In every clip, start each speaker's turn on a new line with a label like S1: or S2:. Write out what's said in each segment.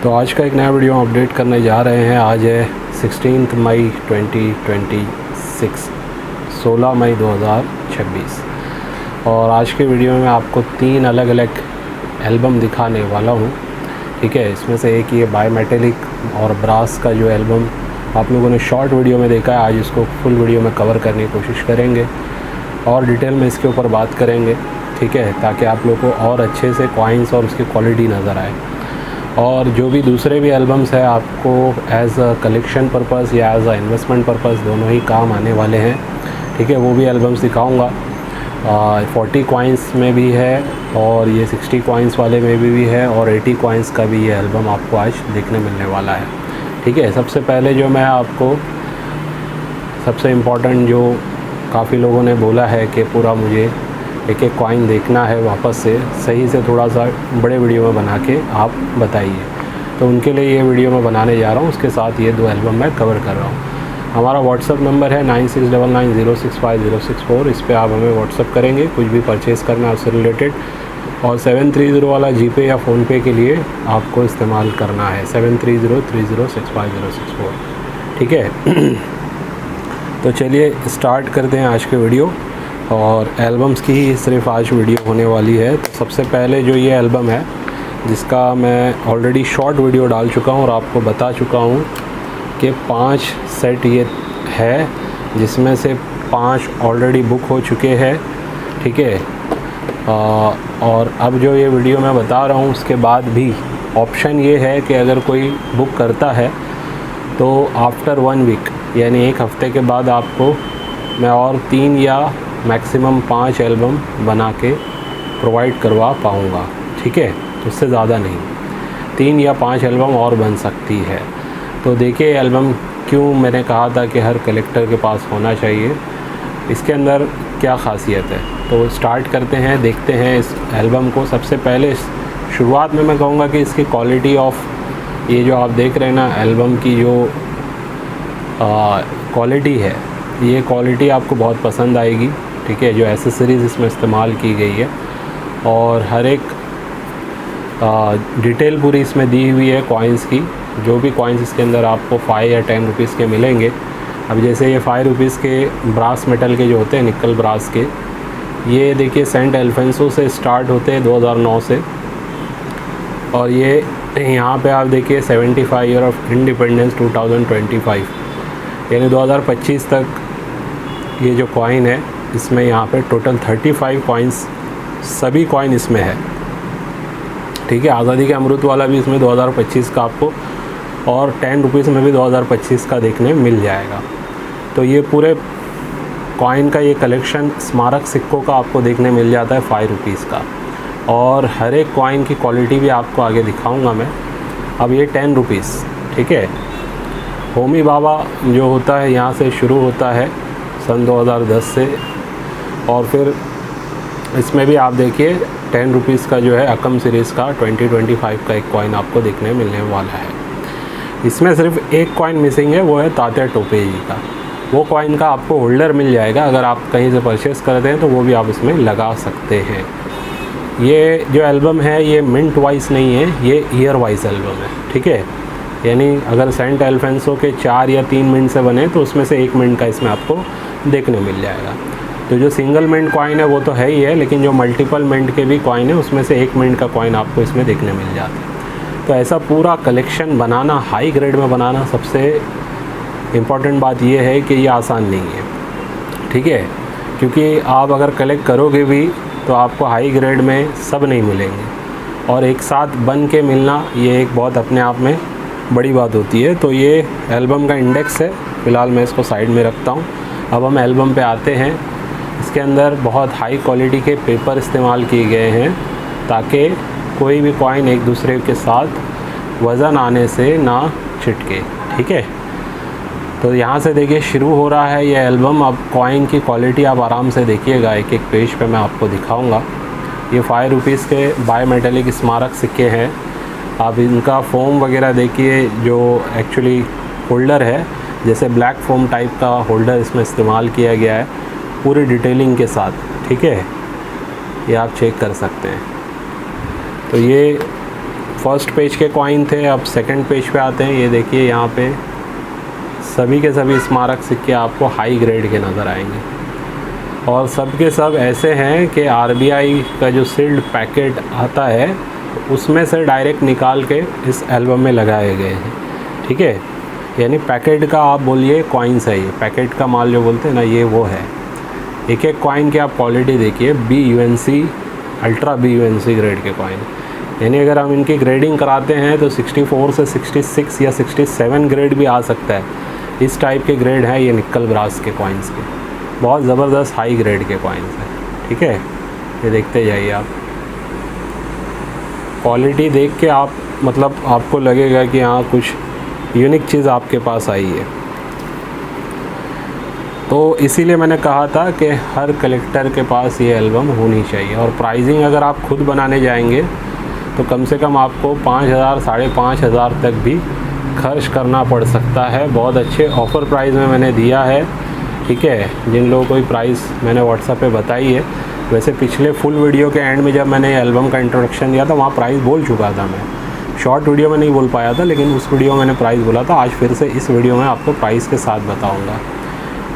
S1: तो आज का एक नया वीडियो अपडेट करने जा रहे हैं। आज है 16 मई 2026, 16 मई 2026 और आज के वीडियो में आपको 3 अलग अलग एल्बम दिखाने वाला हूँ। ठीक है, इसमें से एक ये बायोमेटेलिक और ब्रास का जो एल्बम आप लोगों ने शॉर्ट वीडियो में देखा है, आज इसको फुल वीडियो में कवर करने की कोशिश करेंगे और डिटेल में इसके ऊपर बात करेंगे। ठीक है, ताकि आप लोगों को और अच्छे से कॉइन्स और उसकी क्वालिटी नज़र आए। और जो भी दूसरे भी एल्बम्स है आपको एज़ अ कलेक्शन पर्पस या एज़ अ इन्वेस्टमेंट पर्पस दोनों ही काम आने वाले हैं। ठीक है, वो भी एल्बम्स दिखाऊंगा। 40 कॉइन्स में भी है और ये 60 कॉइन्स वाले में भी है और 80 कॉइन्स का भी ये एल्बम आपको आज देखने मिलने वाला है। ठीक है, सबसे पहले जो मैं आपको सबसे इम्पॉर्टेंट जो काफ़ी लोगों ने बोला है कि पूरा मुझे एक एक कॉइन देखना है वापस से सही से, थोड़ा सा बड़े वीडियो में बना के आप बताइए, तो उनके लिए ये वीडियो मैं बनाने जा रहा हूँ। उसके साथ ये 2 एल्बम मैं कवर कर रहा हूँ। हमारा व्हाट्सअप नंबर है 9699065064। इस पर आप हमें व्हाट्सअप करेंगे कुछ भी परचेज़ करना है उससे रिलेटेड, और 730 वाला जीपे या फ़ोनपे के लिए आपको इस्तेमाल करना है 7303065064। ठीक है तो चलिए स्टार्ट करते हैं आज के वीडियो। और एल्बम्स की ही सिर्फ आज वीडियो होने वाली है। तो सबसे पहले जो ये एल्बम है जिसका मैं ऑलरेडी शॉर्ट वीडियो डाल चुका हूँ और आपको बता चुका हूँ कि 5 सेट ये है, जिसमें से 5 ऑलरेडी बुक हो चुके हैं। ठीक है, और अब जो ये वीडियो मैं बता रहा हूँ उसके बाद भी ऑप्शन ये है कि अगर कोई बुक करता है तो आफ्टर 1 वीक यानी 1 हफ़्ते के बाद आपको मैं और 3 या मैक्सिमम 5 एल्बम बना के प्रोवाइड करवा पाऊँगा। ठीक है, उससे ज़्यादा नहीं, 3 या 5 एल्बम और बन सकती है। तो देखिए एल्बम क्यों मैंने कहा था कि हर कलेक्टर के पास होना चाहिए, इसके अंदर क्या ख़ासियत है। तो स्टार्ट करते हैं, देखते हैं इस एल्बम को। सबसे पहले शुरुआत में मैं कहूँगा कि इसकी क्वालिटी ऑफ ये जो आप देख रहे हैं ना एल्बम की जो क्वालिटी है, ये क्वालिटी आपको बहुत पसंद आएगी। ठीक है, जो एसेसरीज़ इसमें इस्तेमाल की गई है और हर एक डिटेल पूरी इसमें दी हुई है कॉइन्स की। जो भी कॉइन्स इसके अंदर आपको 5 या 10 रुपीज़ के मिलेंगे। अब जैसे ये 5 रुपीज़ के ब्रास मेटल के जो होते हैं, निकल ब्रास के, ये देखिए सेंट एल्फेंसो से स्टार्ट होते हैं 2009 से, और ये यहाँ पे आप देखिए 75 ईयर ऑफ इंडिपेंडेंस 2025 यानी 2025 तक ये जो कॉइन है इसमें यहाँ पे टोटल 35 कॉइन्स, सभी कॉइन इसमें है। ठीक है, आज़ादी के अमृत वाला भी इसमें 2025 का आपको और 10 रुपीज़ में भी 2025 का देखने मिल जाएगा। तो ये पूरे कॉइन का ये कलेक्शन स्मारक सिक्कों का आपको देखने मिल जाता है 5 रुपीज़ का, और हर एक कॉइन की क्वालिटी भी आपको आगे दिखाऊंगा मैं। अब ये 10 रुपीज़, ठीक है, होमी बाबा जो होता है यहाँ से शुरू होता है सन 2010 से, और फिर इसमें भी आप देखिए 10 रुपीज़ का जो है अकम सीरीज़ का 2025 का एक कॉइन आपको देखने मिलने वाला है। इसमें सिर्फ एक कॉइन मिसिंग है, वो है तात्या टोपे जी का। वो कॉइन का आपको होल्डर मिल जाएगा, अगर आप कहीं से परचेज़ करते हैं तो वो भी आप इसमें लगा सकते हैं। ये जो एल्बम है ये मिंट वाइज नहीं है, ये ईयर वाइज एल्बम है। ठीक है, यानी अगर सेंट एल्फेंसो के 4 या 3 मिनट से बने तो उसमें से 1 मिनट का इसमें आपको देखने मिल जाएगा। तो जो सिंगल मिनट कॉइन है वो तो है ही है, लेकिन जो मल्टीपल मिनट के भी कॉइन है उसमें से 1 मिनट का कॉइन आपको इसमें देखने मिल जाता है। तो ऐसा पूरा कलेक्शन बनाना, हाई ग्रेड में बनाना, सबसे इम्पॉर्टेंट बात ये है कि ये आसान नहीं है। ठीक है, क्योंकि आप अगर कलेक्ट करोगे भी तो आपको हाई ग्रेड में सब नहीं मिलेंगे, और एक साथ बन के मिलना ये एक बहुत अपने आप में बड़ी बात होती है। तो ये एल्बम का इंडेक्स है, फ़िलहाल मैं इसको साइड में रखता हूँ। अब हम एल्बम पे आते हैं। इसके अंदर बहुत हाई क्वालिटी के पेपर इस्तेमाल किए गए हैं ताकि कोई भी कॉइन एक दूसरे के साथ वज़न आने से ना छिटके। ठीक है, तो यहाँ से देखिए शुरू हो रहा है ये एल्बम। अब कॉइन की क्वालिटी आप आराम से देखिएगा, एक एक पेज पे मैं आपको दिखाऊंगा। ये 5 रुपीज़ के बायोमेटेलिक स्मारक सिक्के हैं। आप इनका फोम वगैरह देखिए, जो एक्चुअली होल्डर है जैसे ब्लैक फोम टाइप का होल्डर इसमें इस्तेमाल किया गया है पूरी डिटेलिंग के साथ। ठीक है, ये आप चेक कर सकते हैं। तो ये फर्स्ट पेज के कॉइन थे, अब सेकंड पेज पे आते हैं। ये देखिए यहाँ पे सभी के सभी स्मारक सिक्के आपको हाई ग्रेड के नज़र आएंगे और सब के सब ऐसे हैं कि आरबीआई का जो सील्ड पैकेट आता है उसमें से डायरेक्ट निकाल के इस एल्बम में लगाए गए हैं। ठीक है, यानी पैकेट का आप बोलिए कॉइन्स है, ये पैकेट का माल जो बोलते हैं ना, ये वो है। एक एक कॉइन की आप क्वालिटी देखिए, BUNC अल्ट्रा BUNC ग्रेड के कॉइन, यानी अगर हम इनकी ग्रेडिंग कराते हैं तो 64 से 66 या 67 ग्रेड भी आ सकता है। इस टाइप के ग्रेड हैं ये निक्कल ब्रास के कॉइन्स के, बहुत ज़बरदस्त हाई ग्रेड के कॉइन्स हैं। ठीक है, ये देखते जाइए आप, क्वालिटी देख के आप मतलब आपको लगेगा कि हाँ कुछ यूनिक चीज़ आपके पास आई है। तो इसीलिए मैंने कहा था कि हर कलेक्टर के पास ये एल्बम होनी चाहिए। और प्राइसिंग अगर आप खुद बनाने जाएंगे तो कम से कम आपको 5,000 5,500 तक भी खर्च करना पड़ सकता है। बहुत अच्छे ऑफ़र प्राइस में मैंने दिया है। ठीक है, जिन लोगों को प्राइस मैंने व्हाट्सएप पे बताई है, वैसे पिछले फुल वीडियो के एंड में जब मैंने एल्बम का इंट्रोडक्शन दिया था वहाँ प्राइस बोल चुका था मैं। शॉर्ट वीडियो में नहीं बोल पाया था, लेकिन उस वीडियो में मैंने प्राइस बोला था। आज फिर से इस वीडियो में आपको प्राइस के साथ बताऊँगा।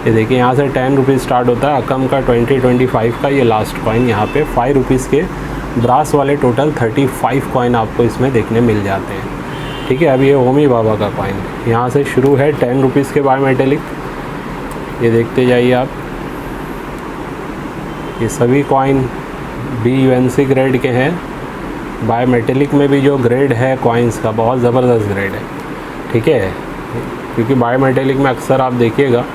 S1: ये देखिए यहाँ से 10 रुपीज़ स्टार्ट होता है, अकम का 20-25 का ये लास्ट कॉइन। यहाँ पे 5 रुपीज़ के ब्रास वाले टोटल 35 कॉइन आपको इसमें देखने मिल जाते हैं। ठीक है, अब ये होमी बाबा का कॉइन यहाँ से शुरू है 10 रुपीज़ के बाय मेटेलिक। ये देखते जाइए आप, ये सभी कॉइन BUNC ग्रेड के हैं। बाय मेटेलिक में भी जो ग्रेड है कॉइन्स का बहुत ज़बरदस्त ग्रेड है। ठीक है, क्योंकि बाय मेटेलिक में अक्सर आप देखिएगा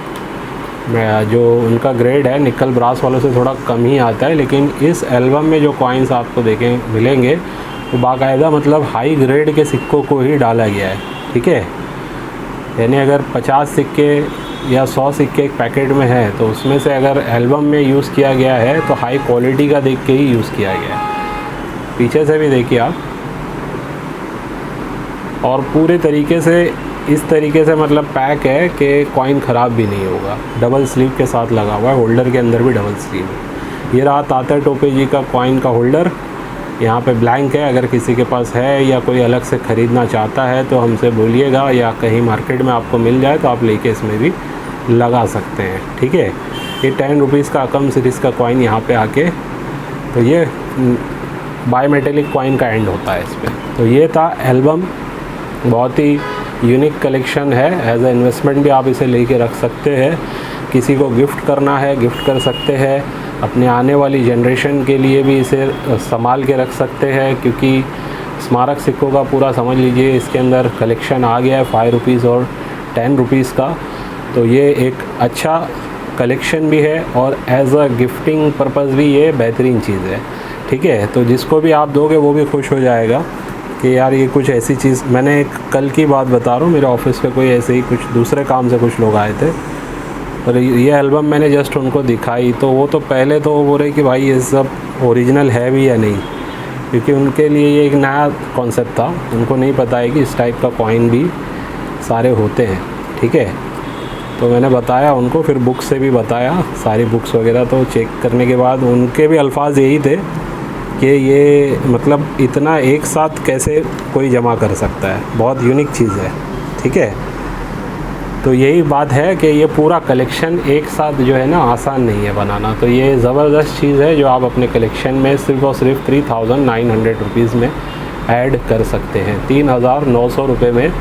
S1: जो उनका ग्रेड है निकल ब्रास वालों से थोड़ा कम ही आता है, लेकिन इस एल्बम में जो कॉइन्स आपको देखें मिलेंगे वो बाकायदा मतलब हाई ग्रेड के सिक्कों को ही डाला गया है। ठीक है, यानी अगर 50 सिक्के या 100 सिक्के एक पैकेट में है तो उसमें से अगर एल्बम में यूज़ किया गया है तो हाई क्वालिटी का देख के ही यूज़ किया गया है। पीछे से भी देखिए आप, और पूरे तरीके से इस तरीके से मतलब पैक है कि कॉइन ख़राब भी नहीं होगा। डबल स्लीव के साथ लगा हुआ है, होल्डर के अंदर भी डबल स्लीव है। ये रहा तात्या टोपे जी का कॉइन का होल्डर, यहाँ पे ब्लैंक है। अगर किसी के पास है या कोई अलग से ख़रीदना चाहता है तो हमसे बोलिएगा, या कहीं मार्केट में आपको मिल जाए तो आप लेके इसमें भी लगा सकते हैं। ठीक है, ये 10 रुपीज़ का अकम सीरीज़ का कॉइन यहाँ पे आके, तो ये बाय मेटेलिक कॉइन का एंड होता है इस पर। तो ये था एल्बम, बहुत ही यूनिक कलेक्शन है। एज ए इन्वेस्टमेंट भी आप इसे लेके रख सकते हैं। किसी को गिफ्ट करना है गिफ्ट कर सकते हैं, अपने आने वाली जनरेशन के लिए भी इसे संभाल के रख सकते हैं, क्योंकि स्मारक सिक्कों का पूरा समझ लीजिए इसके अंदर कलेक्शन आ गया है 5 रुपीज़ और 10 रुपीज़ का। तो ये एक अच्छा कलेक्शन भी है और एज अ गिफ्टिंग पर्पज़ भी ये बेहतरीन चीज़ है। ठीक है, तो जिसको भी आप दोगे वो भी खुश हो जाएगा कि यार ये कुछ ऐसी चीज़। मैंने एक कल की बात बता रहा हूँ, मेरे ऑफिस पे कोई ऐसे ही कुछ दूसरे काम से कुछ लोग आए थे और ये एल्बम मैंने जस्ट उनको दिखाई, तो वो तो पहले तो वो बोल रहे कि भाई ये सब ओरिजिनल है भी या नहीं, क्योंकि उनके लिए ये एक नया कॉन्सेप्ट था। उनको नहीं पता है कि इस टाइप का कॉइन भी सारे होते हैं। ठीक है, तो मैंने बताया उनको, फिर बुक से भी बताया सारी बुक्स वगैरह। तो चेक करने के बाद उनके भी अल्फाज यही थे कि ये मतलब इतना एक साथ कैसे कोई जमा कर सकता है, बहुत यूनिक चीज़ है। ठीक है, तो यही बात है कि ये पूरा कलेक्शन एक साथ जो है ना आसान नहीं है बनाना। तो ये ज़बरदस्त चीज़ है जो आप अपने कलेक्शन में सिर्फ और सिर्फ 3,900 रुपीज़ में ऐड कर सकते हैं। 3,900 रुपये में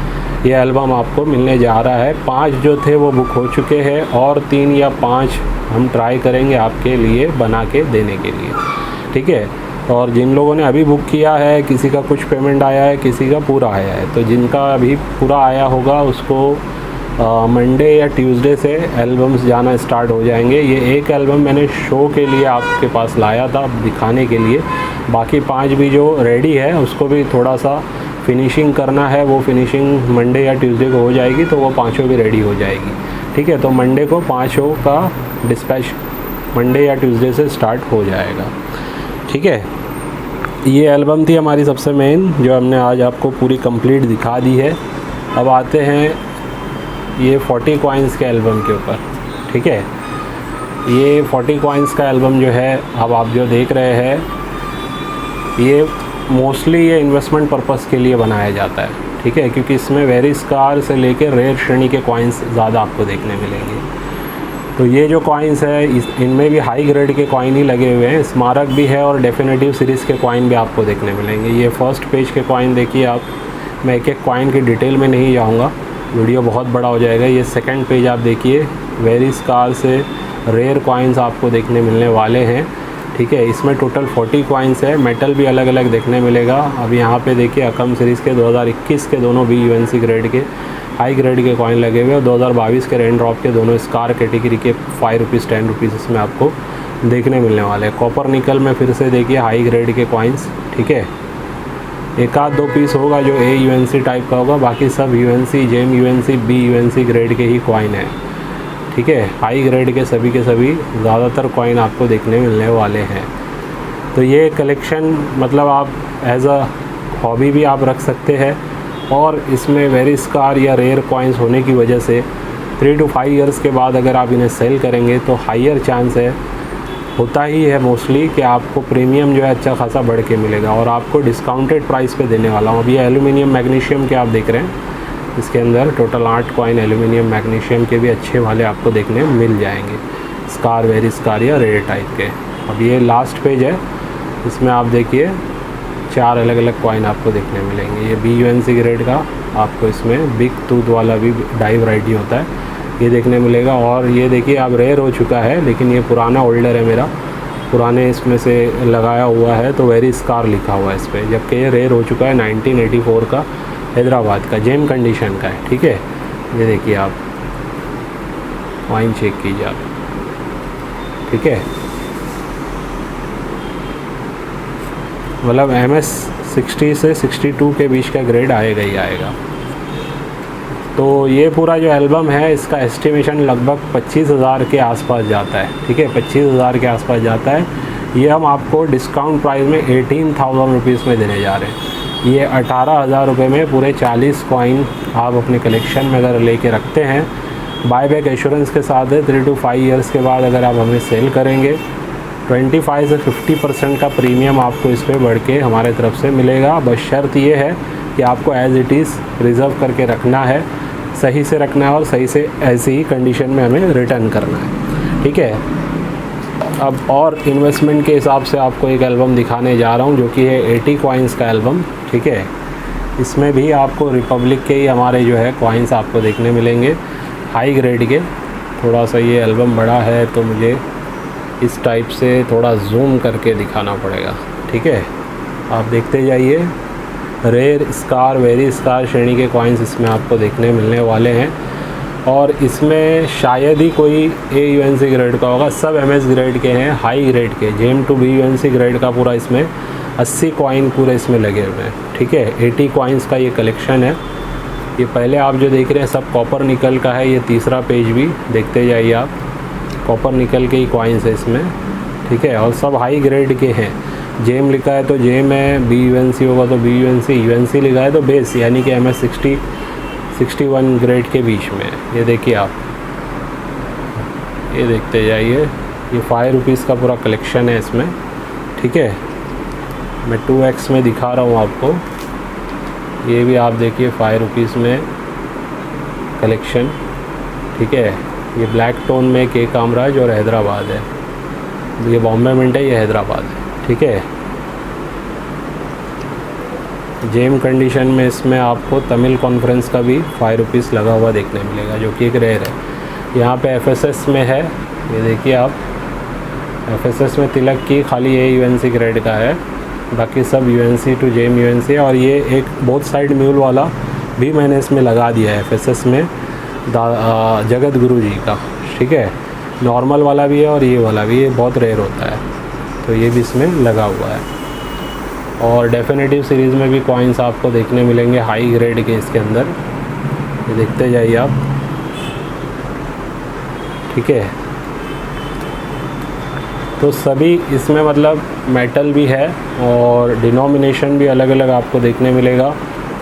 S1: ये एल्बम आपको मिलने जा रहा है। 5 जो थे वो बुक हो चुके हैं और 3 या 5 हम ट्राई करेंगे आपके लिए बना के देने के लिए। ठीक है, और जिन लोगों ने अभी बुक किया है, किसी का कुछ पेमेंट आया है, किसी का पूरा आया है, तो जिनका अभी पूरा आया होगा उसको मंडे या ट्यूसडे से एल्बम्स जाना स्टार्ट हो जाएंगे। ये एक एल्बम मैंने शो के लिए आपके पास लाया था दिखाने के लिए, बाकी 5 भी जो रेडी है उसको भी थोड़ा सा फिनिशिंग करना है। वो फिनिशिंग मंडे या ट्यूसडे को हो जाएगी तो वो 5 भी रेडी हो जाएगी। ठीक है, तो मंडे को 5 का डिस्पैच मंडे या ट्यूसडे से स्टार्ट हो जाएगा। ठीक है, ये एल्बम थी हमारी सबसे मेन, जो हमने आज आपको पूरी कंप्लीट दिखा दी है। अब आते हैं ये 40 कॉइन्स के एल्बम के ऊपर। ठीक है, ये 40 कॉइन्स का एल्बम जो है अब आप जो देख रहे हैं, ये मोस्टली ये इन्वेस्टमेंट पर्पस के लिए बनाया जाता है, ठीक है, क्योंकि इसमें वेरी स्कार से लेकर रेयर श्रेणी के कॉइन्स ज़्यादा आपको देखने मिलेंगे। तो ये जो कॉइन्स है इनमें भी हाई ग्रेड के कॉइन ही लगे हुए हैं, स्मारक भी है और डेफिनेटिव सीरीज़ के कॉइन भी आपको देखने मिलेंगे। ये फर्स्ट पेज के कॉइन देखिए आप, मैं एक एक कॉइन की डिटेल में नहीं जाऊँगा, वीडियो बहुत बड़ा हो जाएगा। ये सेकंड पेज आप देखिए, वेरी स्कार से रेयर कॉइन्स आपको देखने मिलने वाले हैं, ठीक है। इसमें टोटल 40 कॉइन्स है, मेटल भी अलग अलग देखने मिलेगा। अब यहाँ पे देखिए अकम सीरीज़ के 2021 के दोनों BUNC ग्रेड के हाई ग्रेड के कॉइन लगे हुए और 2022 के रेन ड्रॉप के दोनों स्कार कैटेगरी के 5 रुपीज़ 10 रुपीज़ इसमें आपको देखने मिलने वाले हैं। कॉपर निकल में फिर से देखिए हाई ग्रेड के कॉइन्स, ठीक है, एक आध दो पीस होगा जो AUNC टाइप का होगा, बाकी सब UNC, JEM UNC, BUNC grade के ही कॉइन है, ठीक है। हाई ग्रेड के सभी ज़्यादातर कॉइन आपको देखने मिलने वाले हैं। तो ये कलेक्शन मतलब आप एज अ हॉबी भी आप रख सकते हैं, और इसमें वेरी स्कार या रेयर कॉइन्स होने की वजह से 3 to 5 ईयर्स के बाद अगर आप इन्हें सेल करेंगे तो हायर चांस है, होता ही है मोस्टली, कि आपको प्रीमियम जो है अच्छा खासा बढ़ के मिलेगा और आपको डिस्काउंटेड प्राइस पे देने वाला हूँ। अब ये एल्यूमिनियम मैग्नीशियम के आप देख रहे हैं, इसके अंदर टोटल 8 कॉइन एल्यूमिनियम मैग्नीशियम के भी अच्छे वाले आपको देखने मिल जाएंगे, स्कार, वेरी स्कार या रेयर टाइप के। अब ये लास्ट पेज है, इसमें आप देखिए 4 अलग अलग कॉइन आपको देखने मिलेंगे। ये BUNC ग्रेड का आपको इसमें बिग टूथ वाला भी डाई वैरायटी होता है, ये देखने मिलेगा। और ये देखिए अब रेयर हो चुका है, लेकिन ये पुराना होल्डर है मेरा, पुराने इसमें से लगाया हुआ है, तो वेरी स्कार लिखा हुआ है इस पर, जबकि ये रेयर हो चुका है 1984 का, हैदराबाद का, जेम कंडीशन का है, ठीक है। ये देखिए आप कॉइन चेक कीजिए आप, ठीक है, मतलब MS 60 से 62 के बीच का ग्रेड आएगा ही आएगा। तो ये पूरा जो एल्बम है इसका एस्टिमेशन लगभग 25,000 के आसपास जाता है, ठीक है, 25,000 के आसपास जाता है। ये हम आपको डिस्काउंट प्राइस में 18,000 रुपीज़ में देने जा रहे हैं। ये 18,000 रुपये में पूरे 40 कॉइन आप अपने कलेक्शन में अगर लेके रखते हैं, बाय बैक एश्योरेंस के साथ है। 3 to 5 ईयर्स के बाद अगर आप हमें सेल करेंगे 25 से 50% का प्रीमियम आपको इस पर बढ़ के हमारे तरफ से मिलेगा। बस शर्त ये है कि आपको एज़ इट इज़ रिज़र्व करके रखना है, सही से रखना है और सही से ऐसी ही कंडीशन में हमें रिटर्न करना है, ठीक है। अब और इन्वेस्टमेंट के हिसाब से आपको एक एल्बम दिखाने जा रहा हूँ जो कि है 80 कॉइन्स का एल्बम, ठीक है। इसमें भी आपको रिपब्लिक के ही हमारे जो है कॉइन्स आपको देखने मिलेंगे, हाई ग्रेड के। थोड़ा सा ये एल्बम बड़ा है तो मुझे इस टाइप से थोड़ा जूम करके दिखाना पड़ेगा, ठीक है। आप देखते जाइए, रेयर, स्कार, वेरी स्कार श्रेणी के कॉइन्स इसमें आपको देखने मिलने वाले हैं। और इसमें शायद ही कोई AUNC ग्रेड का होगा, सब MS ग्रेड के हैं, हाई ग्रेड के। JEM to BUNC ग्रेड का पूरा इसमें 80 कॉइन पूरे इसमें लगे हुए हैं, ठीक है। 80 कॉइन्स का ये कलेक्शन है। ये पहले आप जो देख रहे हैं सब कॉपर निकल का है। ये तीसरा पेज भी देखते जाइए आप, कॉपर निकल के ही कॉइन्स है इसमें, ठीक है, और सब हाई ग्रेड के हैं। JEM लिखा है तो JEM है, BUNC होगा तो BUNC, UNC लिखा है तो बेस, यानी कि MS 61 ग्रेड के बीच में। ये देखिए आप, ये देखते जाइए, ये 5 रुपीज़ का पूरा कलेक्शन है इसमें, ठीक है। मैं 2x में दिखा रहा हूँ आपको, ये भी आप देखिए 5 रुपीज़ में कलेक्शन, ठीक है। ये ब्लैक टोन में के कामराज और हैदराबाद है, ये बॉम्बे मिंट है, ये हैदराबाद है, ठीक है। JEM कंडीशन में इसमें आपको तमिल कॉन्फ्रेंस का भी 5 रुपीज़ लगा हुआ देखने मिलेगा, जो कि एक रेयर है। यहाँ पे FSS में है, ये देखिए आप, FSS में तिलक की खाली AUNC ग्रेड का है, बाकी सब UNC to JEM UNC है। और ये एक बोथ साइड म्यूल वाला भी मैंने इसमें लगा दिया है FSS में, जगत गुरु जी का, ठीक है। नॉर्मल वाला भी है और ये वाला भी, ये बहुत रेयर होता है, तो ये भी इसमें लगा हुआ है। और डेफिनेटिव सीरीज़ में भी कॉइन्स आपको देखने मिलेंगे हाई ग्रेड के इसके अंदर, ये देखते जाइए आप, ठीक है। तो सभी इसमें मतलब मेटल भी है और डिनोमिनेशन भी अलग अलग आपको देखने मिलेगा।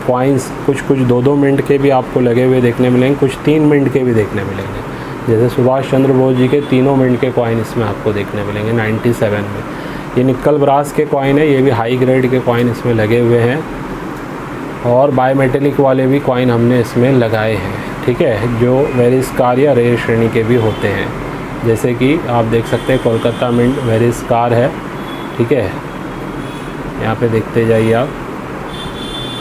S1: कॉइन्स कुछ 2-2 मिनट के भी आपको लगे हुए देखने मिलेंगे, कुछ 3 मिनट के भी देखने मिलेंगे। जैसे सुभाष चंद्र बोस जी के 3 मिनट के कॉइन इसमें आपको देखने मिलेंगे 97 में। ये निकल ब्रास के कॉइन है, ये भी हाई ग्रेड के कॉइन इसमें लगे हुए हैं और बायोमेटेलिक वाले भी कॉइन हमने इसमें लगाए हैं, ठीक है, जो वेरिस कार या रेयर श्रेणी के भी होते हैं। जैसे कि आप देख सकते हैं कोलकाता मिंट वेरिस कार है, ठीक है, यहाँ पे देखते जाइए आप।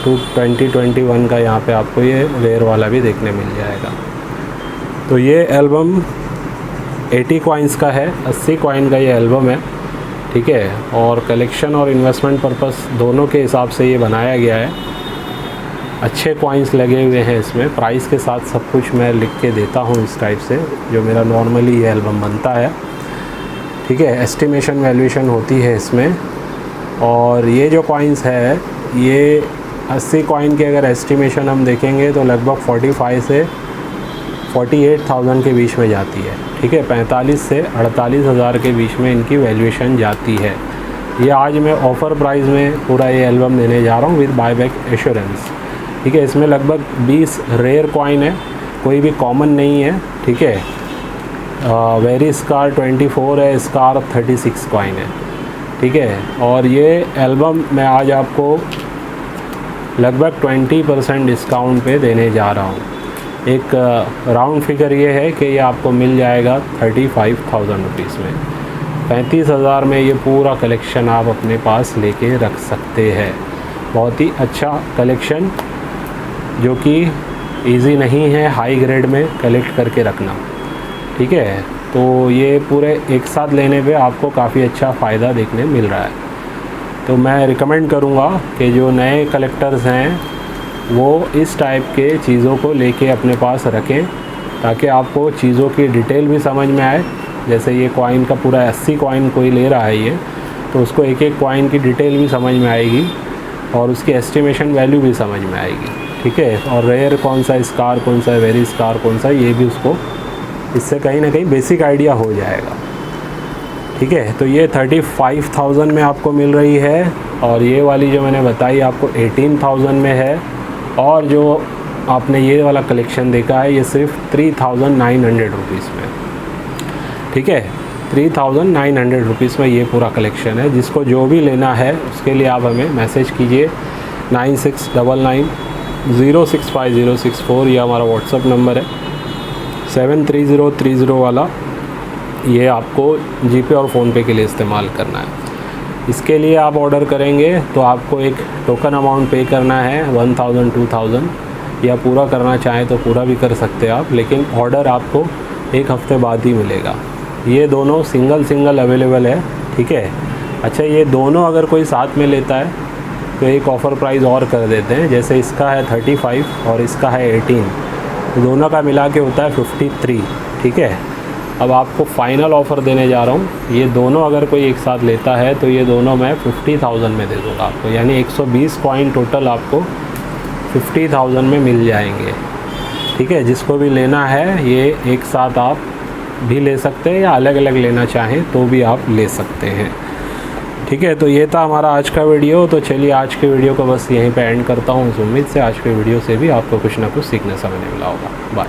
S1: 2021 का यहाँ पे आपको ये रेयर वाला भी देखने मिल जाएगा। तो ये एल्बम 80 कॉइन्स का है, 80 कॉइन का ये एल्बम है, ठीक है, और कलेक्शन और इन्वेस्टमेंट पर्पस दोनों के हिसाब से ये बनाया गया है। अच्छे कॉइन्स लगे हुए हैं इसमें, प्राइस के साथ सब कुछ मैं लिख के देता हूँ इस टाइप से, जो मेरा नॉर्मली ये एल्बम बनता है, ठीक है। एस्टिमेशन वैल्यूएशन होती है इसमें। और ये जो कॉइन्स है, ये 80 कॉइन के अगर एस्टिमेशन हम देखेंगे तो लगभग 45 से 48,000 के बीच में जाती है, ठीक है, 45 से 48,000 के बीच में इनकी वैल्यूएशन जाती है। ये आज मैं ऑफ़र प्राइस में पूरा ये एल्बम देने जा रहा हूँ विद बायबैक एश्योरेंस, ठीक है। इसमें लगभग 20 रेयर कॉइन है, कोई भी कॉमन नहीं है, ठीक है। वेरी स्कार 24 है, स्कार 36 कॉइन है, ठीक है। और ये एल्बम मैं आज आपको लगभग 20% डिस्काउंट पे देने जा रहा हूँ। एक राउंड फिगर ये है कि ये आपको मिल जाएगा 35,000 रुपीज़ में। 35,000 में ये पूरा कलेक्शन आप अपने पास लेके रख सकते हैं। बहुत ही अच्छा कलेक्शन, जो कि इजी नहीं है हाई ग्रेड में कलेक्ट करके रखना, ठीक है। तो ये पूरे एक साथ लेने पे आपको काफ़ी अच्छा फ़ायदा देखने मिल रहा है। तो मैं रिकमेंड करूँगा कि जो नए कलेक्टर्स हैं वो इस टाइप के चीज़ों को लेके अपने पास रखें, ताकि आपको चीज़ों की डिटेल भी समझ में आए। जैसे ये कॉइन का पूरा 80 कॉइन कोई ले रहा है ये, तो उसको एक एक कॉइन की डिटेल भी समझ में आएगी और उसकी एस्टिमेशन वैल्यू भी समझ में आएगी, ठीक है। और रेयर कौन सा, स्कार कौन सा, वेरी स्कार कौन सा, ये भी उसको इससे कहीं ना कहीं बेसिक आइडिया हो जाएगा, ठीक है। तो ये 35,000 में आपको मिल रही है, और ये वाली जो मैंने बताई आपको 18,000 में है, और जो आपने ये वाला कलेक्शन देखा है ये सिर्फ 3,900 रुपीज़ में, ठीक है। 3,900 रुपीज़ में ये पूरा कलेक्शन है। जिसको जो भी लेना है उसके लिए आप हमें मैसेज कीजिए 9699065064, ये हमारा व्हाट्सअप नंबर है। 73030 वाला ये आपको जीपे और फ़ोनपे के लिए इस्तेमाल करना है। इसके लिए आप ऑर्डर करेंगे तो आपको एक टोकन अमाउंट पे करना है 1000 2000, या पूरा करना चाहें तो पूरा भी कर सकते हैं आप, लेकिन ऑर्डर आपको एक हफ़्ते बाद ही मिलेगा। ये दोनों सिंगल अवेलेबल है, ठीक है। अच्छा, ये दोनों अगर कोई साथ में लेता है तो एक ऑफ़र प्राइस और कर देते हैं। जैसे इसका है 35 और इसका है 18, तो दोनों का मिला के होता है 53, ठीक है। अब आपको फ़ाइनल ऑफ़र देने जा रहा हूँ, ये दोनों अगर कोई एक साथ लेता है तो ये दोनों मैं 50,000 में दे दूँगा आपको, यानी 120 कॉइन टोटल आपको 50,000 में मिल जाएंगे, ठीक है। जिसको भी लेना है ये एक साथ आप भी ले सकते हैं, या अलग अलग लेना चाहें तो भी आप ले सकते हैं, ठीक है। तो ये था हमारा आज का वीडियो। तो चलिए आज के वीडियो को बस यहीं पे एंड करता हूँ। उम्मीद से आज के वीडियो से भी आपको कुछ ना कुछ सीखने समझने मिला होगा। बाय।